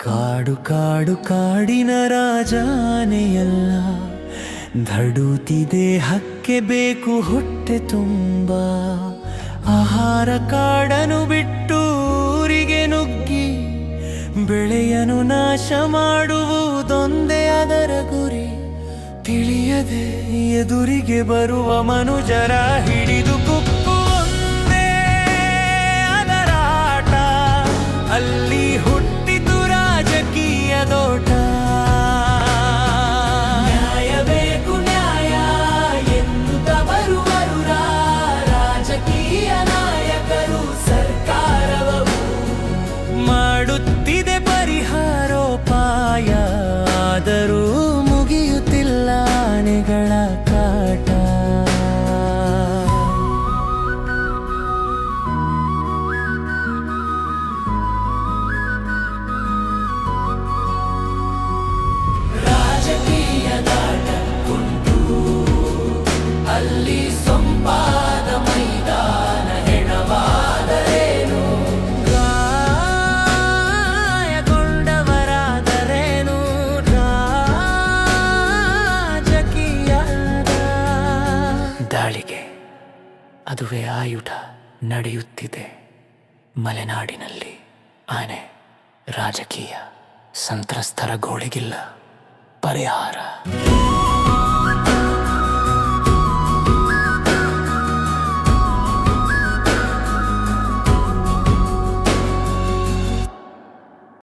ಕಾಡು ಕಾಡು ಕಾಡಿನ ರಾಜಾನೆಯಲ್ಲ, ಧಡುತ್ತಿದೆ ಹಕ್ಕೆ ಬೇಕು ಹೊಟ್ಟೆ ತುಂಬ. ಆಹಾರ ಕಾಡನು ಬಿಟ್ಟು ಊರಿಗೆ ನುಗ್ಗಿ, ಬೆಳೆಯನು ನಾಶ ಮಾಡುವುದೊಂದೇ ಅದರ ಗುರಿ. ತಿಳಿಯದೆ ಎದುರಿಗೆ ಬರುವ ಮನುಜರ ಹಿಡಿದು ಕುಕ್ಕುವುದೇ ಅದರ ಆಟ. ಅಲ್ಲಿ ಹುಟ್ಟಿತು ರಾಜಕೀಯದೋಟ. ನ್ಯಾಯ ಬೇಕು ನ್ಯಾಯ ಎನ್ನುತ್ತ ಬರುವರು ರಾಜಕೀಯ ನಾಯಕರು. ಸರ್ಕಾರವು ಮಾಡುತ್ತಿದೆ ಪರಿಹಾರೋಪಾಯ, ಆದರೂ ಮುಗಿಯುತ್ತಿಲ್ಲ ಆನೆಗಳ ಕಾಟ. ರಾಜಕೀಯದಾಟ ಉಂಟು ಅಲ್ಲಿ, ಸೊಂಪಾದ ಮೈದಾನ ಹೆಣವಾದರೇನು, ಗಾಯಗೊಂಡವರಾದರೇನು. ರಾಜಕೀಯದ ದಾಳಿಗೆ ಅದುವೇ ಆಯುಧ ನಡೆಯುತ್ತಿದೆ ಮಲೆನಾಡಿನಲ್ಲಿ. ಆನೆ ರಾಜಕೀಯ ಸಂತ್ರಸ್ತರ ಗೋಳಿಗಿಲ್ಲ ಪರಿಹಾರ.